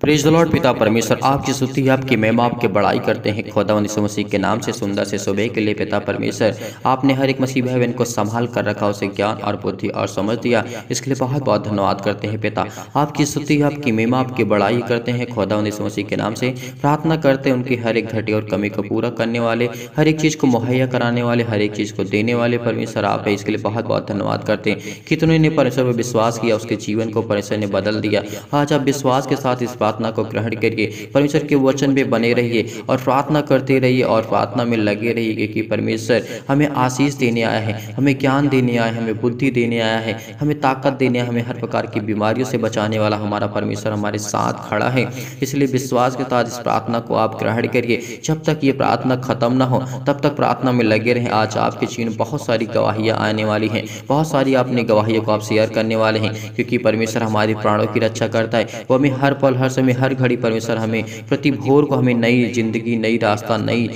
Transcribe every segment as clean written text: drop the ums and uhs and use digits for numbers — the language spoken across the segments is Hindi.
Praise the Lord. पिता परमेश्वर आपकी स्तुति आपकी महिमा आपकी बड़ाई करते हैं। खुदावंद यीशु मसीह के नाम से सुंदर से सुबह के लिए पिता परमेश्वर आपने हर एक मसीह भाई बहन को संभाल कर रखा, उसे ज्ञान और बुद्धि और समझ दिया, इसके लिए बहुत बहुत धन्यवाद करते हैं। पिता आपकी स्तुति आपकी महिमा आपकी बड़ाई करते हैं। खुदावंद यीशु मसीह के नाम से प्रार्थना करते हैं, उनकी हर एक घटी और कमी को पूरा करने वाले, हर एक चीज़ को मुहैया कराने वाले, हर एक चीज़ को देने वाले परमेश्वर आप है। इसके लिए बहुत बहुत धन्यवाद करते हैं। कितने ने परमेश्वर पर विश्वास किया, उसके जीवन को परमेश्वर ने बदल दिया। आज आप विश्वास के साथ इस प्रार्थना को ग्रहण करिए, परमेश्वर के वचन में बने रहिए और प्रार्थना करते रहिए और प्रार्थना में लगे रहिए, क्योंकि परमेश्वर हमें आशीष देने आया है, हमें ज्ञान देने आया है, हमें बुद्धि देने आया है, हमें ताकत देने, हमें हर प्रकार की बीमारियों से बचाने वाला हमारा परमेश्वर हमारे साथ खड़ा है। इसलिए विश्वास के साथ इस प्रार्थना को आप ग्रहण करिए। जब तक ये प्रार्थना खत्म ना हो तब तक प्रार्थना में लगे रहें। आज आपके जीवन में बहुत सारी गवाहियाँ आने वाली हैं, बहुत सारी अपनी गवाहियों को आप शेयर करने वाले हैं, क्योंकि परमेश्वर हमारे प्राणों की रक्षा करता है। वो हमें हर पल हर समय हर घड़ी परमेश्वर हमें प्रति भोर को हमें नई जिंदगी, नई रास्ता, नई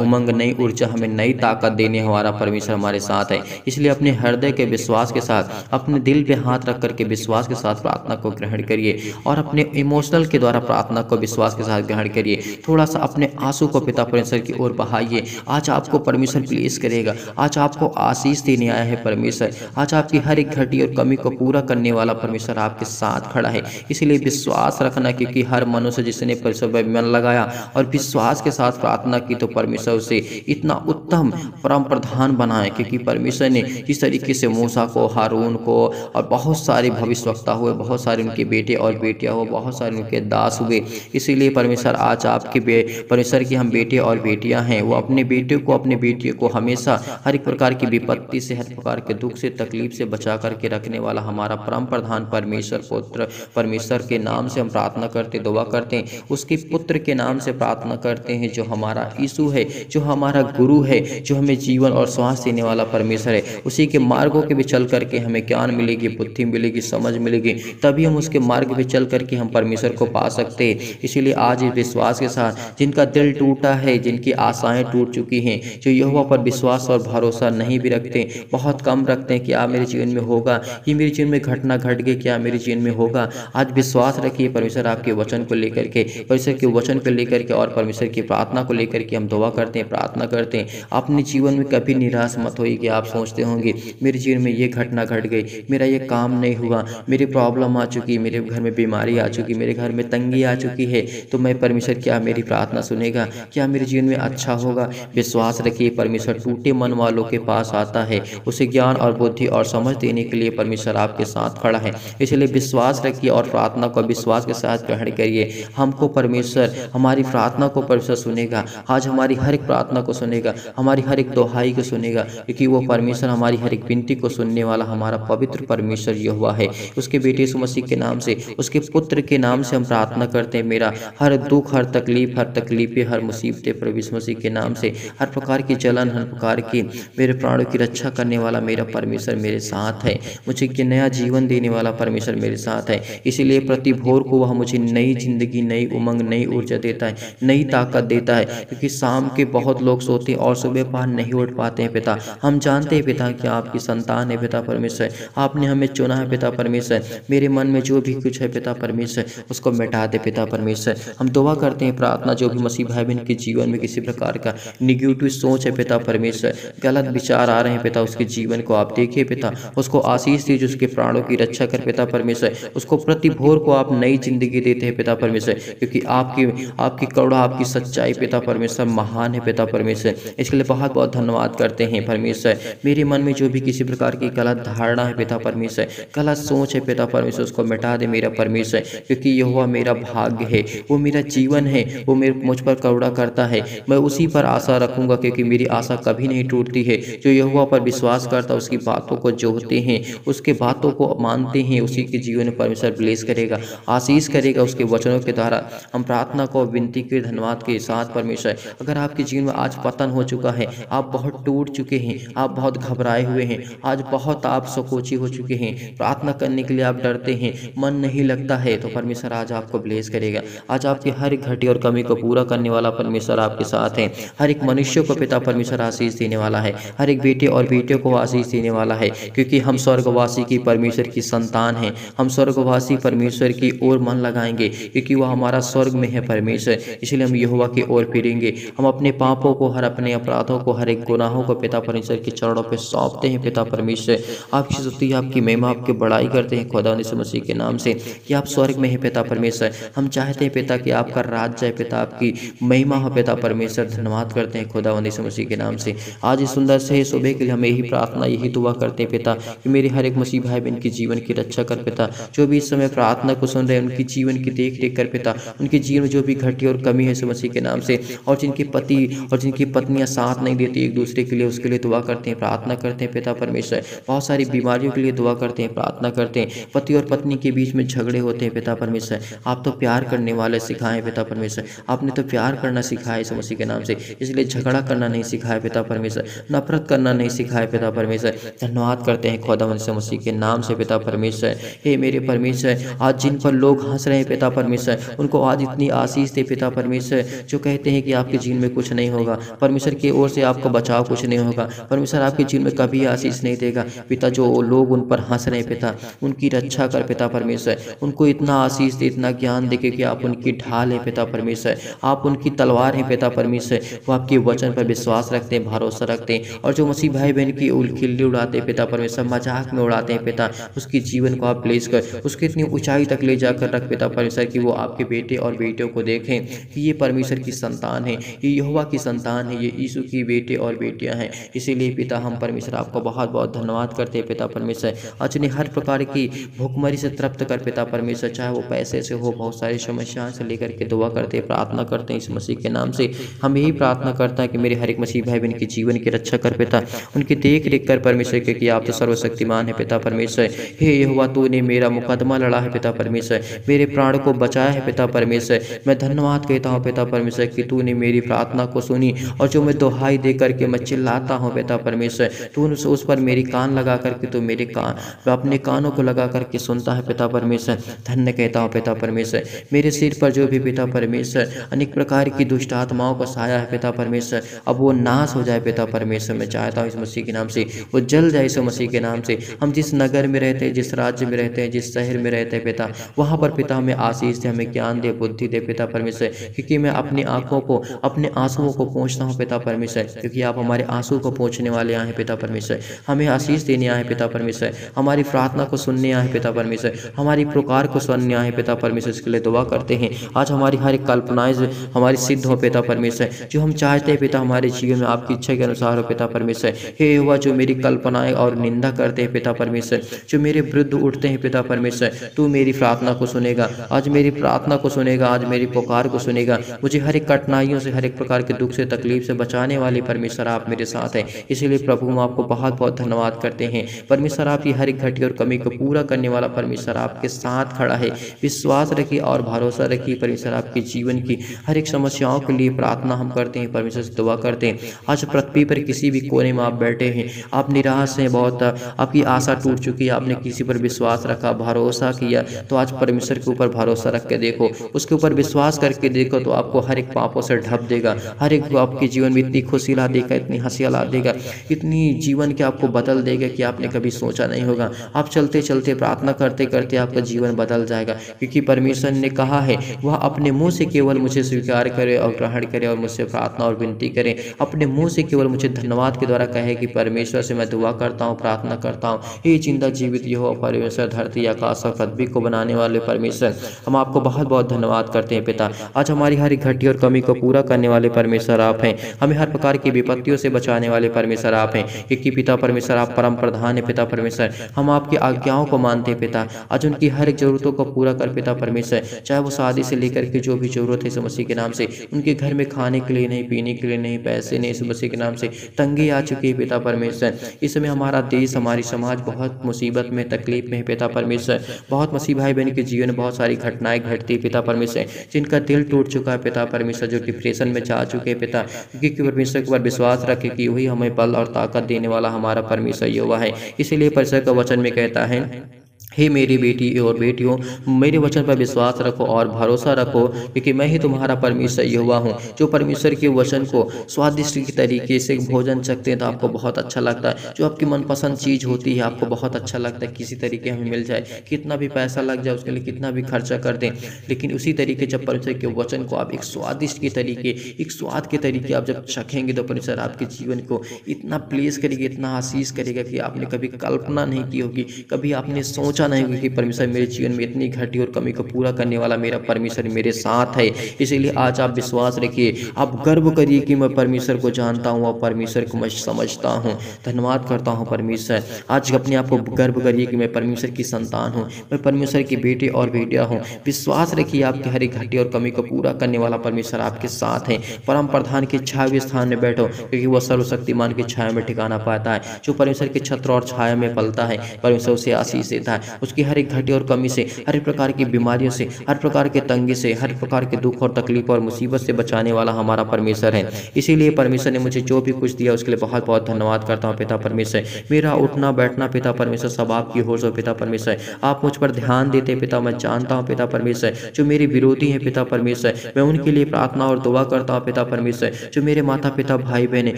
उमंग, नई ऊर्जा, हमें नई ताकत देने हमारा परमेश्वर हमारे साथ है। इसलिए अपने हृदय के विश्वास के साथ, अपने दिल पे हाथ रख करके विश्वास के साथ प्रार्थना को ग्रहण करिए और अपने इमोशनल के द्वारा प्रार्थना को विश्वास के साथ ग्रहण करिए। थोड़ा सा अपने आंसू को पिता परमेश्वर की ओर बहाइए। आज आपको परमेश्वर प्लेस करेगा, आज आपको आशीष देने आया है परमेश्वर। आज आपकी हर एक घटी और कमी को पूरा करने वाला परमेश्वर आपके साथ खड़ा है। इसलिए विश्वास रखना, क्योंकि हर मनुष्य जिसने परमेश्वर पर मन लगाया और विश्वास के साथ प्रार्थना की तो परमेश्वर उसे इतना उत्तम परम प्रधान बनाए, क्योंकि परमेश्वर ने जिस तरीके से मूसा को, हारून को और बहुत सारे भविष्यवक्ता हुए, बहुत सारे उनके बेटे और बेटियां हुए, बहुत सारे उनके दास हुए। इसीलिए परमेश्वर आज आपके परमेश्वर की हम बेटे और बेटियां हैं, वो अपने बेटे को, अपने बेटियों को हमेशा हर एक प्रकार की विपत्ति से, हर प्रकार के दुख से, तकलीफ से बचा करके रखने वाला हमारा परम प्रधान परमेश्वर पुत्र परमेश्वर के नाम से हम प्रार्थना करते, दुआ करते हैं। उसके पुत्र के नाम से प्रार्थना करते हैं, जो हमारा यीशु है, जो हमारा गुरु है, जो हमें जीवन और श्वास देने वाला परमेश्वर है। उसी के मार्गों के भी चल करके हमें ज्ञान मिलेगी, बुद्धि मिलेगी, समझ मिलेगी, तभी हम उसके मार्ग पे चल करके हम परमेश्वर को पा सकते हैं। इसीलिए आज इस विश्वास के साथ, जिनका दिल टूटा है, जिनकी आशाएं टूट चुकी हैं, जो यहोवा पर विश्वास और भरोसा नहीं भी रखते, बहुत कम रखते हैं, क्या मेरे जीवन में होगा, ये मेरे जीवन में घटना घट गई, क्या मेरे जीवन में होगा। आज विश्वास रखिए परमेश्वर आपके वचन को लेकर के, परमेश्वर के वचन को लेकर के और परमेश्वर की प्रार्थना को लेकर के हम दुआ करते हैं, प्रार्थना करते हैं। अपने जीवन में कभी निराश मत होइए कि आप सोचते होंगे मेरे जीवन में ये घटना घट गई, मेरा ये काम नहीं हुआ, मेरी प्रॉब्लम आ चुकी, मेरे घर में बीमारी आ चुकी, मेरे घर में तंगी आ चुकी है, तो मैं परमेश्वर क्या मेरी प्रार्थना सुनेगा, क्या मेरे जीवन में अच्छा होगा। विश्वास रखिए परमेश्वर टूटे मन वालों के पास आता है, उसे ज्ञान और बुद्धि और समझ देने के लिए परमेश्वर आपके साथ खड़ा है। इसलिए विश्वास रखिए और प्रार्थना को विश्वास के साथ ग्रहण करिए। हमको परमेश्वर हमारी प्रार्थना को परमेश्वर सुनेगा, आज हमारी हर एक प्रार्थना को सुनेगा, हमारी हर एक दोहाई को सुनेगा, क्योंकि वो परमेश्वर हमारी हर एक विनती को सुनने वाला हमारा पवित्र परमेश्वर यहोवा है। उसके बेटे यीशु मसीह के नाम से, उसके पुत्र के नाम से हम प्रार्थना करते हैं। मेरा हर दुख, हर तकलीफें, हर मुसीबतें प्रभु यीशु मसीह के नाम से, हर प्रकार की जलन, हर प्रकार की मेरे प्राणों की रक्षा करने वाला मेरा परमेश्वर मेरे साथ है। मुझे एक नया जीवन देने वाला परमेश्वर मेरे साथ है। इसीलिए प्रति भोर को वह मुझे नई जिंदगी, नई उमंग, नई ऊर्जा देता है, नई ताकत देता है, क्योंकि शाम के बहुत लोग सोते हैं और सुबह पहर नहीं उठ पाते हैं। पिता हम जानते हैं पिता कि आपकी संतान है पिता परमेश्वर, आपने हमें चुना है पिता परमेश्वर। मेरे मन में जो भी कुछ है पिता परमेश्वर उसको मिटा दे पिता परमेश्वर। हम दुआ करते हैं, प्रार्थना जो भी मसीह भाई बहन के जीवन में किसी प्रकार का निगेटिव सोच है पिता परमेश्वर, गलत विचार आ रहे हैं पिता, उसके जीवन को आप देखिए पिता, उसको आशीष दीजिए, उसके प्राणों की रक्षा कर पिता परमेश्वर। उसको प्रति भोर को आप नई जिंदगी देते हैं पिता परमेश्वर, क्योंकि आपकी करुणा, आपकी सच्चाई पिता परमेश्वर महान है पिता परमेश्वर। इसके लिए बहुत बहुत धन्यवाद करते हैं परमेश्वर। मेरे मन में जो भी किसी प्रकार की गलत धारणा है पिता परमेश्वर, गलत सोच है पिता परमेश्वर, उसको मिटा दे मेरा परमेश्वर, क्योंकि यहोवा मेरा भाग्य है, वो मेरा जीवन है, वो मुझ पर करुणा करता है। मैं उसी पर आशा रखूंगा, क्योंकि मेरी आशा कभी नहीं टूटती है। जो यहोवा पर विश्वास करता है, उसकी बातों को जोहते हैं, उसके बातों को मानते हैं, उसी के जीवन में परमेश्वर ब्लेस करेगा, आशीष करेगा उसके वचनों के द्वारा। हम प्रार्थना को विनती के धन्यवाद के साथ परमेश्वर, अगर आपके जीवन में आज पतन हो चुका चुका है, आप बहुत टूट चुके हैं, आप बहुत घबराए हुए हैं, आज बहुत आप संकोची हो चुके हैं, प्रार्थना करने के लिए आप डरते हैं, मन नहीं लगता है, तो परमेश्वर आज आपको ब्लेस करेगा। आज आपकी हर एक घटी और कमी को पूरा करने वाला परमेश्वर आपके साथ है। हर एक मनुष्य को पिता परमेश्वर आशीष देने वाला है, हर एक बेटे और बेटियों को आशीष देने वाला है, क्योंकि हम स्वर्गवासी की परमेश्वर की संतान हैं। हम स्वर्गवासी परमेश्वर की ओर मन लगाएंगे, क्योंकि वह हमारा स्वर्ग में है परमेश्वर, इसलिए हम यहोवा की ओर फिरेंगे। हम अपने पापों को, हर अपने अपराधों को, हर एक गुनाहों को पिता परमेश्वर के चरणों पे सौंपते हैं। पिता परमेश्वर आपकी स्तुति, आपकी महिमा, आपकी बड़ाई करते हैं खुदा यीशु मसीह के नाम से कि आप स्वर्ग में हैं पिता परमेश्वर। हम चाहते हैं पिता कि आपका राज्य है पिता, आपकी महिमा हो पिता परमेश्वर। धन्यवाद करते हैं खुदा यीशु मसीह के नाम से। आज इस सुंदर से सुबह के लिए हम यही प्रार्थना, यही दुआ करते हैं पिता कि मेरे हर एक मसीह भाई बहन के जीवन की रक्षा कर पिता। जो भी इस समय प्रार्थना को सुन रहे हैं उनकी जीवन की देख रेख कर पिता, उनके जीवन में जो भी घटी और कमी है यीशु मसीह के नाम से, और जिनके पति और जिनकी पत्नियां साथ नहीं देती एक दूसरे के लिए, उसके लिए दुआ करते हैं, प्रार्थना करते हैं पिता परमेश्वर। बहुत सारी बीमारियों के लिए दुआ करते हैं, प्रार्थना करते हैं। पति और पत्नी के बीच में झगड़े होते हैं पिता परमेश्वर, आप तो प्यार करने वाले सिखाएं पिता परमेश्वर। आपने तो प्यार करना सिखाया यीशु मसीह के नाम से, इसलिए झगड़ा करना नहीं सिखाया पिता परमेश्वर, नफरत करना नहीं सिखाया पिता परमेश्वर। धन्यवाद करते हैं खुदा यीशु मसीह के नाम से पिता परमेश्वर। हे मेरे परमेश्वर, आज जिन पर लोग हंस रहे हैं पिता परमेश्वर, उनको आज इतनी आशीष दे पिता परमेश्वर। जो कहते हैं कि आपके जीवन में कुछ नहीं होगा, परमेश्वर की ओर से आपको बचाव कुछ नहीं होगा, परमेश्वर आपके जीवन में कभी आशीष नहीं देगा पिता। जो लोग उन पर हंस रहे हैं पिता, उनकी रक्षा कर पिता परमेश्वर। उनको इतना आशीष दे, इतना ज्ञान दे कि आप उनकी ढाल है पिता परमेश्वर, आप उनकी तलवार है पिता परमेश्वर। वो आपके वचन पर विश्वास रखते हैं, भरोसा रखते हैं, और जो मसीह भाई बहन की खिल्ली उड़ाते हैं पिता परमेश्वर, मजाक में उड़ाते हैं पिता, उसकी जीवन को आप प्लेस कर, उसके इतनी ऊंचाई तक ले जाकर रख पिता परमेश्वर कि वो आपके बेटे और बेटियों को देखें कि ये परमेश्वर की संतान है, ये यहोवा की संतान है, ये यीशु की बेटे और बेटियां हैं। इसीलिए पिता हम परमेश्वर आपको बहुत बहुत धन्यवाद करते हैं पिता परमेश्वर। आज उन्हें हर प्रकार की भूखमरी से तृप्त कर पिता परमेश्वर, चाहे वो पैसे से हो, बहुत सारी समस्याओं से लेकर के दुआ करते हैं, प्रार्थना करते हैं इस मसीह के नाम से। हम यही प्रार्थना करता है कि मेरे हर एक मसीह भाई बहन के जीवन की रक्षा कर पिता, उनकी देख रेख कर परमेश्वर, क्योंकि आप तो सर्वशक्तिमान है पिता परमेश्वर। हे यहोवा, तूने मेरा मुकदमा लड़ा है पिता परमेश्वर, मेरे प्राण को बचाया है पिता परमेश्वर। मैं धन्यवाद कहता हूँ पिता परमेश्वर कि तूने मेरी प्रार्थना को सुनी, और जो मैं दुहाई दे करके मैं चिल्लाता हूँ पिता परमेश्वर, तूने उस पर मेरी कान लगा करके, तो मेरे कान, मैं अपने कानों को लगा करके सुनता है पिता परमेश्वर। धन्य कहता हूँ पिता परमेश्वर। मेरे सिर पर जो भी पिता परमेश्वर अनेक प्रकार की दुष्ट आत्माओं का साया है पिता परमेश्वर, अब वो नाश हो जाए पिता परमेश्वर। मैं चाहता हूँ इस मसीह के नाम से वो जल जाए, इस मसीह के नाम से। हम जिस नगर में रहते हैं, जिस राज्य में रहते हैं, जिस शहर में रहते हैं पिता, वहाँ पर पिता हमें आशीष दे, हमें ज्ञान दे, बुद्धि दे पिता परमेश्वर, क्योंकि मैं अपनी आंखों को, अपने आंसुओं को पोंछता हूँ पिता परमेश्वर, क्योंकि आप हमारे आंसू को पोंछने वाले आए हैं पिता परमेश्वर। हमें आशीष देने आए पिता परमेश्वर, हमारी प्रार्थना को सुनने आए पिता परमेश्वर, हमारी पुकार को सुनने आए पिता परमेश्वर। इसके लिए दुआ करते हैं आज हमारी हर एक कल्पनाएं हमारी सिद्ध हो पिता परमेश्वर, जो हम चाहते हैं पिता हमारे जीवन में आपकी इच्छा के अनुसार हो पिता परमेश्वर। हे यहोवा, जो मेरी कल्पनाएं और निंदा करते हैं पिता परमेश्वर, जो मेरे विरुद्ध उठते हैं पिता परमेश्वर, तू मेरी प्रार्थना को सुनेगा, आज मेरी प्रार्थना को सुनेगा, आज मेरी पुकार को सुनेगा। मुझे हर एक कठिनाइयों से, हर एक प्रकार के दुख से, तकलीफ से बचाने वाले परमेश्वर आप मेरे साथ हैं। इसीलिए प्रभु हम आपको बहुत बहुत धन्यवाद करते हैं परमेश्वर। आपकी हर एक घटी और कमी को पूरा करने वाला परमेश्वर आपके साथ खड़ा है। विश्वास रखिए और भरोसा रखिए परमेश्वर, आपके जीवन की हर एक समस्याओं के लिए प्रार्थना हम करते हैं परमेश्वर से दुआ करते हैं। आज पृथ्वी पर किसी भी कोने में आप बैठे हैं, आप निराश हैं, बहुत आपकी आशा टूट चुकी है, आपने किसी पर विश्वास रखा, भरोसा किया, तो आज परमेश्वर के ऊपर भरोसा रख के देखो, उसके ऊपर विश्वास करके देखो, तो आपको हर एक पापों से ढक देगा। हर एक आपके जीवन में इतनी खुशी ला देगा, इतनी हंसी ला देगा, इतनी जीवन के आपको बदल देगा कि आपने कभी सोचा नहीं होगा। आप चलते चलते, प्रार्थना करते करते आपका जीवन बदल जाएगा, क्योंकि परमेश्वर ने कहा है वह अपने मुंह से केवल मुझे स्वीकार करे और ग्रहण करे और मुझसे प्रार्थना और विनती करे। अपने मुंह से केवल मुझे धन्यवाद के द्वारा कहे कि परमेश्वर से मैं दुआ करता हूँ, प्रार्थना करता हूँ। हे जिंदा जीवित यहोवा परमेश्वर, धरती आकाश और पृथ्वी को बनाने वाले परमेश्वर, हम आपको बहुत बहुत धन्यवाद करते हैं पिता। आज हमारी हर घटी और कमी को पूरा करने वाले परमेश्वर आप हैं, हमें हर प्रकार की विपत्तियों से बचाने वाले परमेश्वर आप हैं, क्योंकि पिता परमेश्वर आप परम प्रधान है पिता परमेश्वर। हम आपकी आज्ञाओं को मानते हैं पिता, आज उनकी हर एक जरूरतों को पूरा कर पिता परमेश्वर, चाहे वो शादी से लेकर के जो भी जरूरत है इस मसीह के नाम से, उनके घर में खाने के लिए नहीं, पीने के लिए नहीं, पैसे नहीं, इस मसीह के नाम से तंगी आ चुकी है पिता परमेश्वर। इस समय हमारा देश, हमारी समाज बहुत मुसीबत में, तकलीफ में है पिता परमेश्वर। बहुत मसीह भाई बहन के जीवन में बहुत सारी घटनाएं घटती है पिता परमेश्वर, जिनका दिल टूट चुका है पिता परमेश्वर, जो डिप्रेशन में जा चुके हैं पिता, क्योंकि परमेश्वर के ऊपर विश्वास रखें कि वही हमें बल और ताकत देने वाला हमारा परमेश्वर यहोवा है। इसीलिए परमेश्वर का वचन में कहता है, हे मेरी बेटी और बेटियों, मेरे वचन पर विश्वास रखो और भरोसा रखो, क्योंकि मैं ही तुम्हारा परमेश्वर यहोवा हूँ। जो परमेश्वर के वचन को स्वादिष्ट की तरीके से भोजन सकते हैं तो आपको बहुत अच्छा लगता है। जो आपकी मनपसंद चीज़ होती है आपको बहुत अच्छा लगता है किसी तरीके हमें मिल जाए, कितना भी पैसा लग जाए उसके लिए कितना भी खर्चा कर दें, लेकिन उसी तरीके जब परमेश्वर के वचन को आप एक स्वादिष्ट के तरीके, एक स्वाद के तरीके आप जब चखेंगे तो परमेश्वर आपके जीवन को इतना प्लेस करेगा, इतना आशीष करेगा कि आपने कभी कल्पना नहीं की होगी, कभी आपने सोचा नहीं होगी कि परमेश्वर मेरे जीवन में इतनी घटी और कमी को पूरा करने वाला मेरा परमेश्वर मेरे साथ है। इसीलिए आज आप विश्वास रखिए, आप गर्व करिए कि मैं परमेश्वर को जानता हूँ और परमेश्वर को मैं समझता हूँ। धन्यवाद करता हूँ परमेश्वर। आज अपने आप को गर्व करिए कि मैं परमेश्वर की संतान हूँ, मैं परमेश्वर की बेटे और बेटियाँ हूँ। विश्वास रखिए आपकी हर एक घटी और कमी को पूरा करने वाला परमेश्वर आपके साथ है। परम प्रधान के छाया स्थान में बैठो, क्योंकि वह सर्वशक्तिमान की छाया में ठिकाना पाता है। जो परमेश्वर के छत्र और छाया में पलता है परमेश्वर उसे आशीष देता है। उसकी हर एक घटी और कमी से, हर एक प्रकार की बीमारियों से, हर प्रकार के तंगी से, हर प्रकार के दुख और तकलीफ और मुसीबत से बचाने वाला हमारा परमेश्वर है। इसीलिए परमेश्वर ने मुझे जो भी कुछ दिया उसके लिए बहुत बहुत धन्यवाद करता हूँ पिता परमेश्वर। मेरा उठना बैठना पिता परमेश्वर सब आपकी ओर से पिता परमेश्वर। आप मुझ पर ध्यान देते पिता, मैं जानता हूँ पिता परमेश्वर। जो मेरे विरोधी हैं पिता परमेश्वर, मैं उनके लिए प्रार्थना और दुआ करता हूँ पिता परमेश्वर। जो मेरे माता पिता भाई बहन,